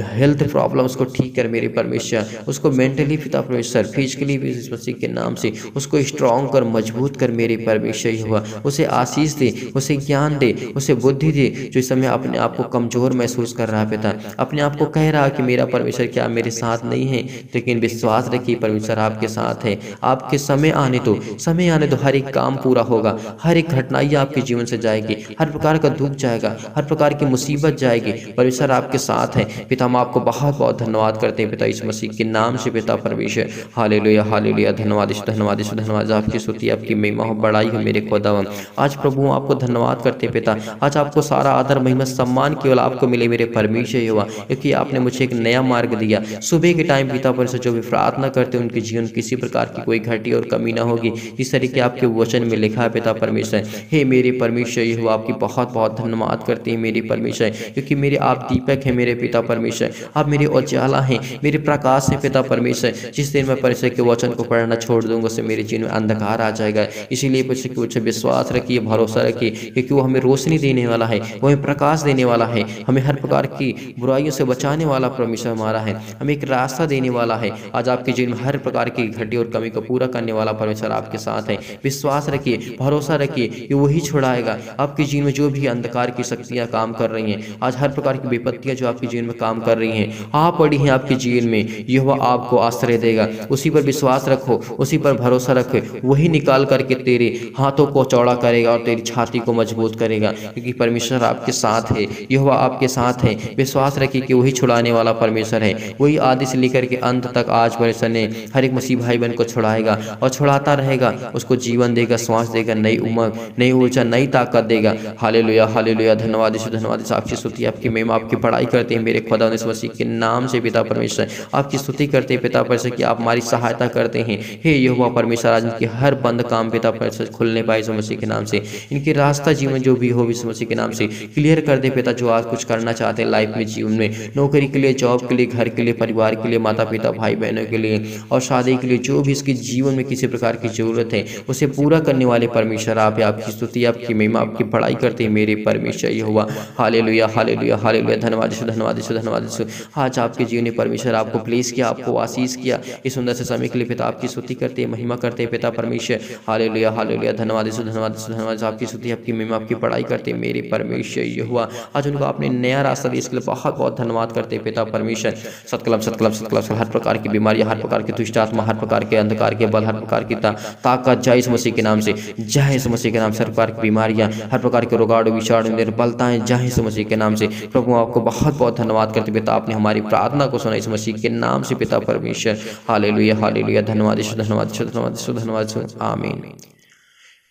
हेल्थ प्रॉब्लम उसको ठीक कर मेरे परमेश्वर, उसको मेंटली पिता परमेश्वर, फिजिकली भी इस मसीह के नाम से उसको स्ट्रॉन्ग कर, मजबूत कर मेरे परमेश्वर हुआ। उसे आशीष दे, उसे ज्ञान दे, उसे बुद्धि दे, जो इस समय अपने आप को कमजोर महसूस कर रहा है पिता, अपने आप को कह रहा कि मेरा परमेश्वर क्या मेरे साथ नहीं है, लेकिन विश्वास रखिए परमेश्वर आपके साथ है। आपके समय आने दो, समय आने दो, हर एक काम पूरा होगा, हर एक घटनाएं आपके जीवन से जाएगी, हर प्रकार का दुख जाएगा, हर प्रकार की मुसीबत जाएगी, परमेश्वर आपके साथ है पिता। हम आपको बहुत बहुत धन्यवाद करते हैं पिता यीशु मसीह के नाम से पिता परमेश्वर। हालेलुया हालेलुया, धन्यवाद धन्यवाद धन्यवाद, आपकी स्तुति, आपकी महिमा हो, बड़ाई हो मेरे खुदा। आज प्रभु आपको धन्यवाद करते पिता। आज आपको सारा आदर महिमा सम्मान केवल आपको मिले मेरे परमेश्वर हुआ, क्योंकि आपने मुझे एक नया मार्ग दिया। सुबह के टाइम पिता परमेश्वर जो भी प्रार्थना करते हैं उनके जीवन किसी प्रकार की कोई घटी और कमी ना होगी, जिस तरीके आपके वचन में लिखा है पिता परमेश्वर। हे मेरे परमेश्वर यहोवा, आपकी बहुत बहुत धन्यवाद करते हैं मेरे परमेश्वर, क्योंकि मेरे आप दीपक हैं मेरे पिता परमेश्वर, आप मेरे उजाला हैं, मेरे प्रकाश है पिता परमेश्वर। जिस दिन मैं परमेश्वर के वचन को पढ़ना छोड़ दूंगा उससे मेरे जीवन में अंधकार आ जाएगा। इसीलिए परमेश्वर के वचन विश्वास रखिए, भरोसा रखिए, क्योंकि वो हमें रोशनी देने वाला है, वो हमें प्रकाश देने वाला है, हमें हर प्रकार की बुराइयों से बचाने वाला परमेश्वर हमारा है, हमें एक रास्ता देने वाला है। आज आपके जीवन में हर प्रकार की घटी और कमी को पूरा करने वाला परमेश्वर आपके साथ है। विश्वास रखिए, भरोसा रखिए कि वही छुड़ाएगा। आपके जीवन में जो भी अंधकार की शक्तियां काम कर रही हैं, आज हर प्रकार की विपत्तियां जो आपके जीवन में काम कर रही हैं, आप पड़ी हैं आपके जीवन में, यहोवा आपको आश्रय देगा। उसी पर विश्वास रखो, उसी पर भरोसा रखो, वही निकाल करके तेरे हाथों को चौड़ा करेगा और तेरी छाती को मजबूत करेगा, क्योंकि परमेश्वर आपके साथ है, यहोवा आपके साथ है। विश्वास रखिए कि वही छुड़ाने वाला परमेश्वर है, वही आदि से लेकर के अंत तक आज परमेश्वर ने हर एक मसीह भाई बहन को छुड़ाएगा और छुड़ाता रहेगा, उसको जीवन देगा, श्वास देगा, नई उमंग, नई ऊर्जा, नई ताकत देगा। हालेलुया हालेलुया, धन्यवाद धन्यवाद, आपकी स्तुति, आपकी महिमा, आपकी बड़ाई करते हैं मेरे खुदा यीशु मसीह के नाम से पिता परमेश्वर। आपकी स्तुति करते हैं पिता परमेश्वर कि आप हमारी सहायता करते हैं। हे यहोवा परमेश्वर, आज इनके हर बंद काम पिता परमेश्वर खुलने पाए यीशु मसीह के नाम से, इनके रास्ता जीवन जो भी हो यीशु मसीह के नाम से क्लियर कर दे पिता। जो आज कुछ करना चाहते हैं लाइफ में, जीवन में, नौकरी के लिए, जॉब के लिए, घर के लिए, परिवार के लिए, माता पिता भाई बहनों के लिए और शादी के लिए, जो भी इसके जीवन में किसी प्रकार की जरूरत है उसे पूरा करने वाले परमेश्वर आप। आपकी स्तुति, आपकी महिमा, आपकी बड़ाई करते हैं मेरे परमेश्वर यहोवा। हालेलुया हालेलुया हालेलुया, धन्यवाद धन्यवाद धन्यवाद। आज आपके जीवन में परमेश्वर आपको प्लेस किया, आपको आशीष किया, इस सुंदर से समय के लिए पिता आपकी स्तुति करते हैं, महिमा करते हैं पिता परमेश्वर। हालेलुया हालेलुया, धन्यवाद धन्यवाद धन्यवाद, आपकी स्तुति, आपकी महिमा, आपकी बड़ाई करते हैं मेरे परमेश्वर यहोवा। आज उनको आपने नया रास्ता दिया, इसके लिए बहुत बहुत धन्यवाद करते हैं पिता परमेश्वर। सतकलम सतकलम सतकलम, हर प्रकार की बीमारियां, हर प्रकार की दुष्ट आत्मा, हर प्रकार के अंधकार के बल, हर प्रकार की ताकत जय यीशु मसीह के नाम से, जय यीशु मसीह के नाम से, हर प्रकार की बीमारियां, हर प्रकार के रोगाणु विषाणु निर्बलताएं जय यीशु मसीह के नाम से। प्रभु आपको बहुत बहुत धन्यवाद करते पिता, आपने हमारी प्रार्थना को सुना यीशु मसीह के नाम से पिता परमेश्वर। हालेलुया हालेलुया, धन्यवाद धन्यवाद धन्यवाद धन्यवाद, आमीन।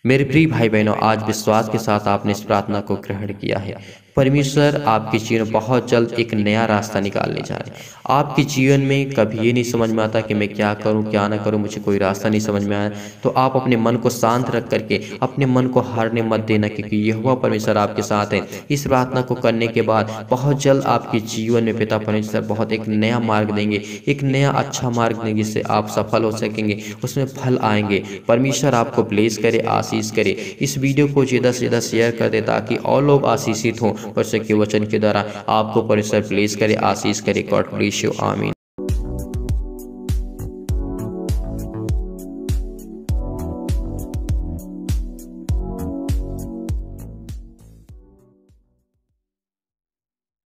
मेरे प्रिय भाई बहनों, आज विश्वास के साथ आपने इस प्रार्थना को ग्रहण किया है। परमेश्वर आपके जीवन में बहुत जल्द एक नया रास्ता निकालने जा रहे हैं। आपके जीवन में कभी ये नहीं समझ में आता कि मैं क्या करूं क्या ना करूं, मुझे कोई रास्ता नहीं समझ में आया, तो आप अपने मन को शांत रख करके अपने मन को हारने मत देना, क्योंकि यहोवा परमेश्वर आपके साथ है। इस प्रार्थना को करने के बाद बहुत जल्द आपके जीवन में पिता परमेश्वर बहुत एक नया मार्ग देंगे, एक नया अच्छा मार्ग देंगे, जिससे आप सफल हो सकेंगे, उसमें फल आएंगे। परमेश्वर आपको ब्लेस करे, आशीष करे। इस वीडियो को ज़्यादा से ज़्यादा शेयर कर दे ताकि और लोग आशीषित हों परमेश्वर के वचन के द्वारा। आपको परमेश्वर ब्लेस करे, आशीष करे। गॉड ब्लेस यू, आमीन।